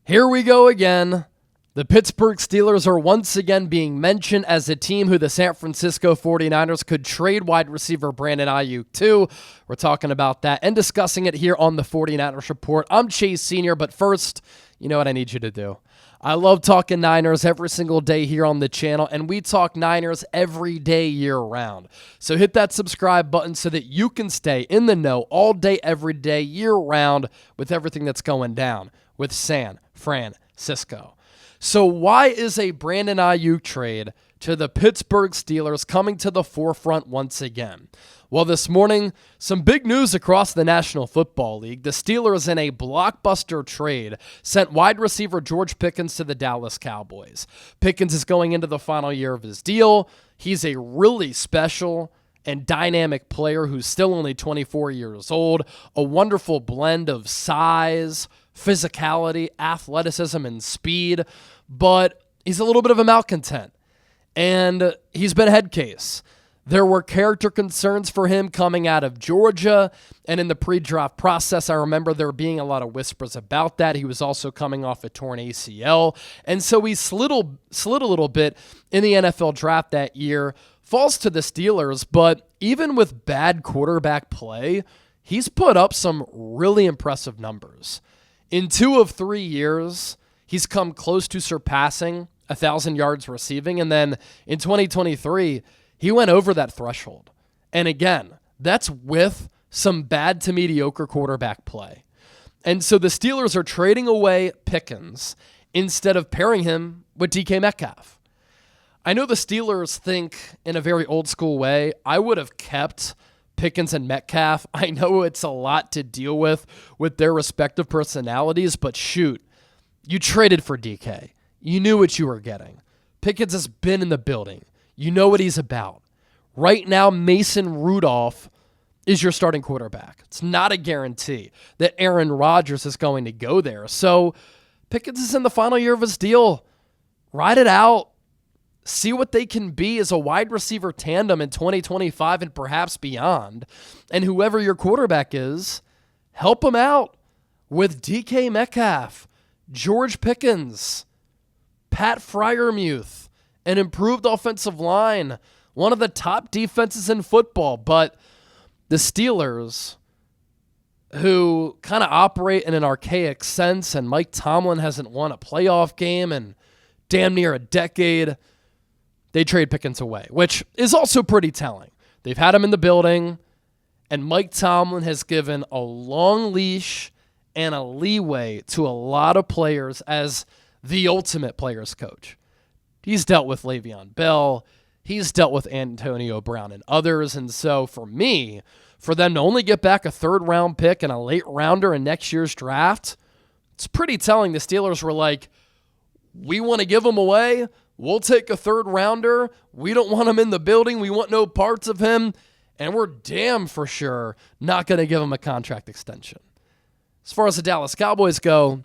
Here we go again. The Pittsburgh Steelers are once again being mentioned as a team who the San Francisco 49ers could trade wide receiver Brandon Aiyuk to. We're talking about that and discussing it here on the 49ers Report. I'm Chase Sr., but first, you know what I need you to do. I love talking Niners every single day here on the channel, and we talk Niners every day year-round. So hit that subscribe button so that you can stay in the know all day, every day, year-round with everything that's going down with San Francisco. So why is a Brandon Aiyuk trade to the Pittsburgh Steelers coming to the forefront once again? Well, this morning, some big news across the National Football League. The Steelers, in a blockbuster trade, sent wide receiver Goerge Pickens to the Dallas Cowboys. Pickens is going into the final year of his deal. He's a really special and dynamic player who's still only 24 years old. A wonderful blend of size, physicality, athleticism, and speed, but he's a little bit of a malcontent, and he's been a head case. There were character concerns for him coming out of Georgia, and in the pre-draft process, I remember there being a lot of whispers about that. He was also coming off a torn ACL, and so he slid a little bit in the NFL draft that year, falls to the Steelers, but even with bad quarterback play, he's put up some really impressive numbers. In 2 of 3 years, he's come close to surpassing 1,000 yards receiving, and then in 2023, he went over that threshold. And again, that's with some bad to mediocre quarterback play. And so the Steelers are trading away Pickens instead of pairing him with DK Metcalf. I know the Steelers think in a very old school way. I would have kept Pickens and Metcalf. I know it's a lot to deal with their respective personalities, but shoot, you traded for DK. You knew what you were getting. Pickens has been in the building. You know what he's about. Right now, Mason Rudolph is your starting quarterback. It's not a guarantee that Aaron Rodgers is going to go there. So Pickens is in the final year of his deal. Ride it out. See what they can be as a wide receiver tandem in 2025 and perhaps beyond. And whoever your quarterback is, help him out with DK Metcalf, Goerge Pickens, Pat Freiermuth, an improved offensive line, one of the top defenses in football. But the Steelers, who kind of operate in an archaic sense, and Mike Tomlin hasn't won a playoff game in damn near a decade, they trade Pickens away, which is also pretty telling. They've had him in the building, and Mike Tomlin has given a long leash and a leeway to a lot of players as the ultimate players coach. He's dealt with Le'Veon Bell. He's dealt with Antonio Brown and others. And so for me, for them to only get back a third-round pick and a late rounder in next year's draft, it's pretty telling. The Steelers were like, we want to give him away. We'll take a third-rounder. We don't want him in the building. We want no parts of him. And we're damn for sure not going to give him a contract extension. As far as the Dallas Cowboys go,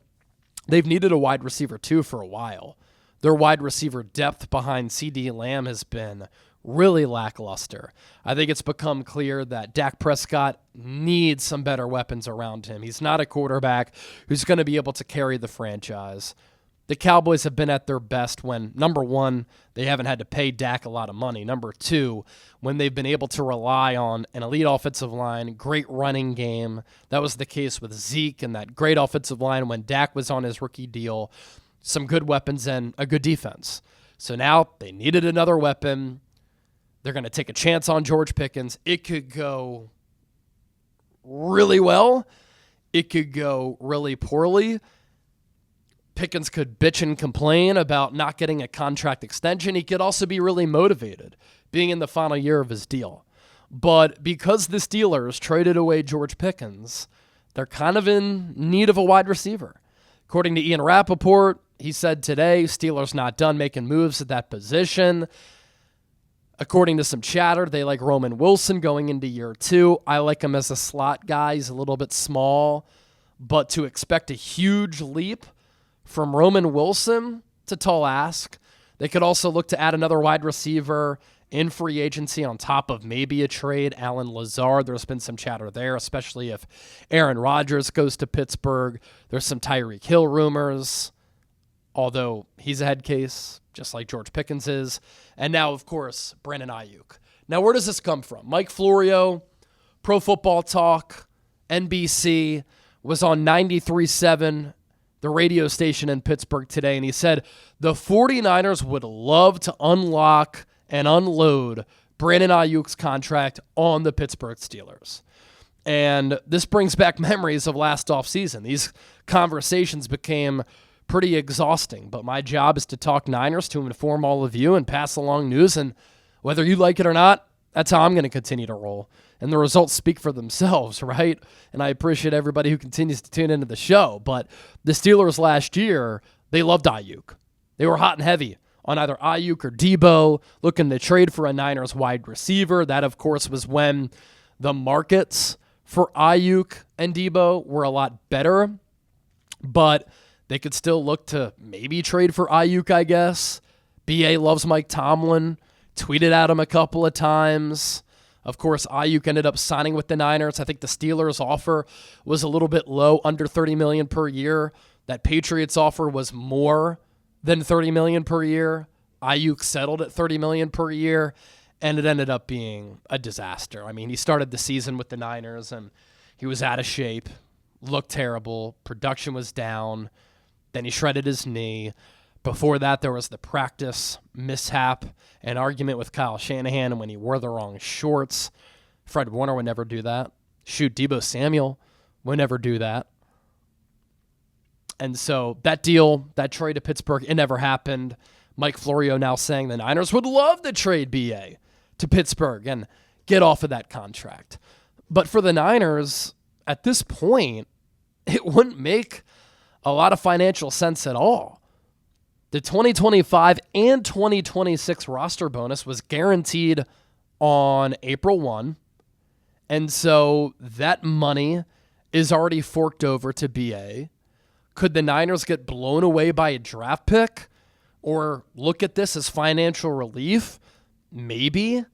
they've needed a wide receiver too for a while. Their wide receiver depth behind CeeDee Lamb has been really lackluster. I think it's become clear that Dak Prescott needs some better weapons around him. He's not a quarterback who's going to be able to carry the franchise. The Cowboys have been at their best when, number one, they haven't had to pay Dak a lot of money. Number two, when they've been able to rely on an elite offensive line, great running game. That was the case with Zeke and that great offensive line when Dak was on his rookie deal. Some good weapons and a good defense. So now they needed another weapon. They're going to take a chance on Goerge Pickens. It could go really well. It could go really poorly. Pickens could bitch and complain about not getting a contract extension. He could also be really motivated, being in the final year of his deal. But because the Steelers traded away Goerge Pickens, they're kind of in need of a wide receiver. According to Ian Rapoport, he said today, Steelers not done making moves at that position. According to some chatter, they like Roman Wilson going into year 2. I like him as a slot guy. He's a little bit small, but to expect a huge leap from Roman Wilson, it's a tall ask. They could also look to add another wide receiver in free agency on top of maybe a trade. Alan Lazard, there's been some chatter there, especially if Aaron Rodgers goes to Pittsburgh. There's some Tyreek Hill rumors, although he's a head case, just like Goerge Pickens is. And now, of course, Brandon Aiyuk. Now, where does this come from? Mike Florio, Pro Football Talk, NBC, was on 93.7, the radio station in Pittsburgh today, and he said the 49ers would love to unlock and unload Brandon Aiyuk's contract on the Pittsburgh Steelers. And this brings back memories of last offseason. These conversations became pretty exhausting, but my job is to talk Niners, to inform all of you and pass along news, and whether you like it or not, that's how I'm going to continue to roll. And the results speak for themselves, right? And I appreciate everybody who continues to tune into the show. But the Steelers last year, they loved Aiyuk. They were hot and heavy on either Aiyuk or Debo, looking to trade for a Niners wide receiver. That, of course, was when the markets for Aiyuk and Debo were a lot better. But they could still look to maybe trade for Aiyuk, I guess. BA loves Mike Tomlin. Tweeted at him a couple of times. Of course, Aiyuk ended up signing with the Niners. I think the Steelers' offer was a little bit low, under $30 million per year. That Patriots' offer was more than $30 million per year. Aiyuk settled at $30 million per year, and it ended up being a disaster. I mean, he started the season with the Niners, and he was out of shape, looked terrible, production was down, then he shredded his knee. Before that, there was the practice mishap, an argument with Kyle Shanahan when he wore the wrong shorts. Fred Warner would never do that. Shoot, Deebo Samuel would never do that. And so that deal, that trade to Pittsburgh, it never happened. Mike Florio now saying the Niners would love to trade BA to Pittsburgh and get off of that contract. But for the Niners, at this point, it wouldn't make a lot of financial sense at all. The 2025 and 2026 roster bonus was guaranteed on April 1, and so that money is already forked over to BA. Could the Niners get blown away by a draft pick or look at this as financial relief? Maybe.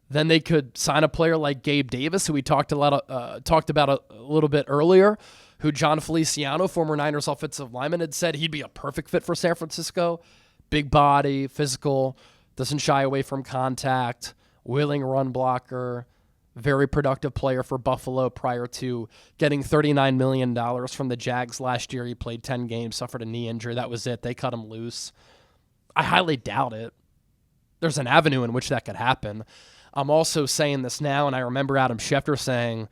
Then they could sign a player like Gabe Davis, who we talked about a little bit earlier, who John Feliciano, former Niners offensive lineman, had said he'd be a perfect fit for San Francisco. Big body, physical, doesn't shy away from contact, willing run blocker, very productive player for Buffalo prior to getting $39 million from the Jags last year. He played 10 games, suffered a knee injury. That was it. They cut him loose. I highly doubt it. There's an avenue in which that could happen. I'm also saying this now, and I remember Adam Schefter saying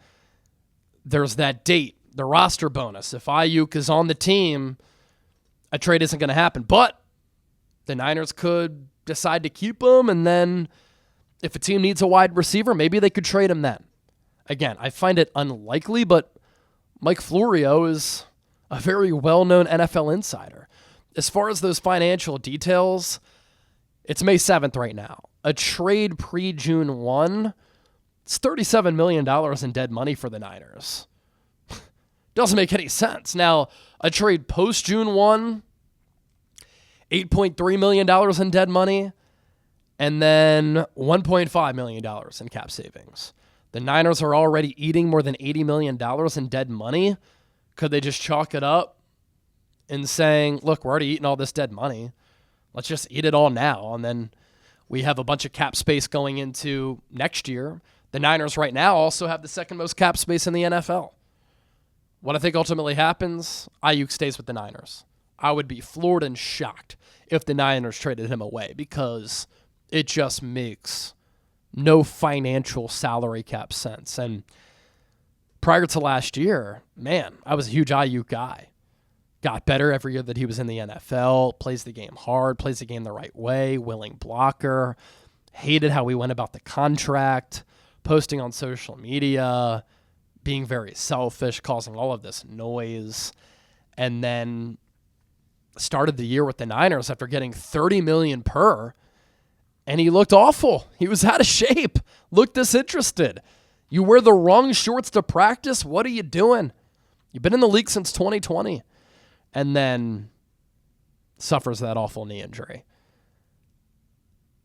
there's that date, the roster bonus. If Aiyuk is on the team, a trade isn't going to happen. But the Niners could decide to keep him, and then if a team needs a wide receiver, maybe they could trade him then. Again, I find it unlikely, but Mike Florio is a very well-known NFL insider. As far as those financial details, it's May 7th right now. A trade pre-June 1, it's $37 million in dead money for the Niners. Doesn't make any sense. Now, a trade post-June 1, $8.3 million in dead money, and then $1.5 million in cap savings. The Niners are already eating more than $80 million in dead money. Could they just chalk it up and saying, look, we're already eating all this dead money. Let's just eat it all now, and then we have a bunch of cap space going into next year. The Niners right now also have the second most cap space in the NFL. What I think ultimately happens, Aiyuk stays with the Niners. I would be floored and shocked if the Niners traded him away because it just makes no financial salary cap sense. And prior to last year, man, I was a huge Aiyuk guy. Got better every year that he was in the NFL, plays the game hard, plays the game the right way, willing blocker, hated how we went about the contract, posting on social media, being very selfish, causing all of this noise, and then started the year with the Niners after getting $30 million per, and he looked awful. He was out of shape, looked disinterested. You wear the wrong shorts to practice? What are you doing? You've been in the league since 2020, and then suffers that awful knee injury.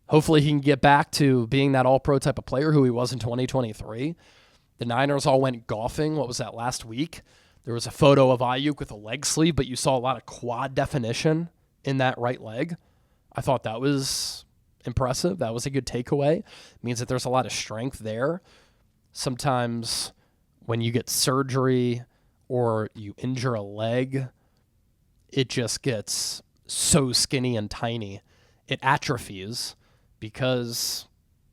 Hopefully he can get back to being that all-pro type of player who he was in 2023. The Niners all went golfing. What was that, last week? There was a photo of Aiyuk with a leg sleeve, but you saw a lot of quad definition in that right leg. I thought that was impressive. That was a good takeaway. It means that there's a lot of strength there. Sometimes when you get surgery or you injure a leg, it just gets so skinny and tiny. It atrophies because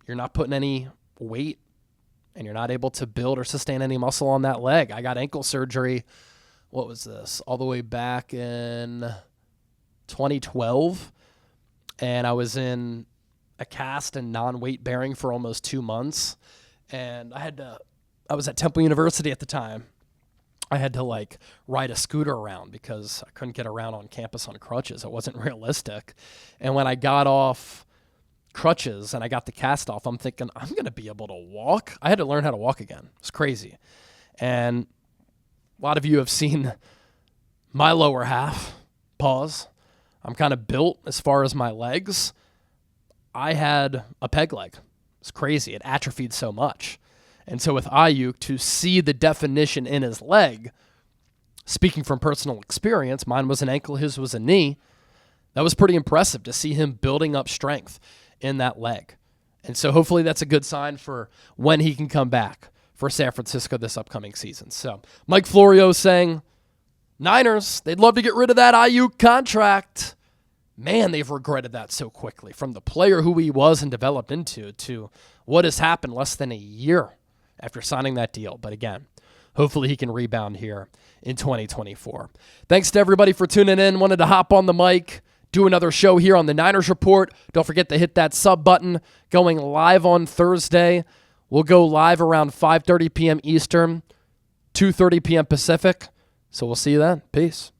you're not putting any weight and you're not able to build or sustain any muscle on that leg. I got ankle surgery, what was this, all the way back in 2012, and I was in a cast and non-weight bearing for almost 2 months, and I was at Temple University at the time. I had to ride a scooter around because I couldn't get around on campus on crutches. It wasn't realistic. And when I got off crutches and I got the cast off, I'm thinking, I'm going to be able to walk. I had to learn how to walk again. It's crazy. And a lot of you have seen my lower half. Pause. I'm kind of built as far as my legs. I had a peg leg. It's crazy. It atrophied so much. And so with Aiyuk, to see the definition in his leg, speaking from personal experience, mine was an ankle, his was a knee. That was pretty impressive to see him building up strength in that leg. And so hopefully that's a good sign for when he can come back for San Francisco this upcoming season. So Mike Florio saying, Niners, they'd love to get rid of that Aiyuk contract. Man, they've regretted that so quickly. From the player who he was and developed into to what has happened less than a year after signing that deal. But again, hopefully he can rebound here in 2024. Thanks to everybody for tuning in. Wanted to hop on the mic, do another show here on the Niners Report. Don't forget to hit that sub button. Going live on Thursday. We'll go live around 5:30 p.m. Eastern, 2:30 p.m. Pacific. So we'll see you then. Peace.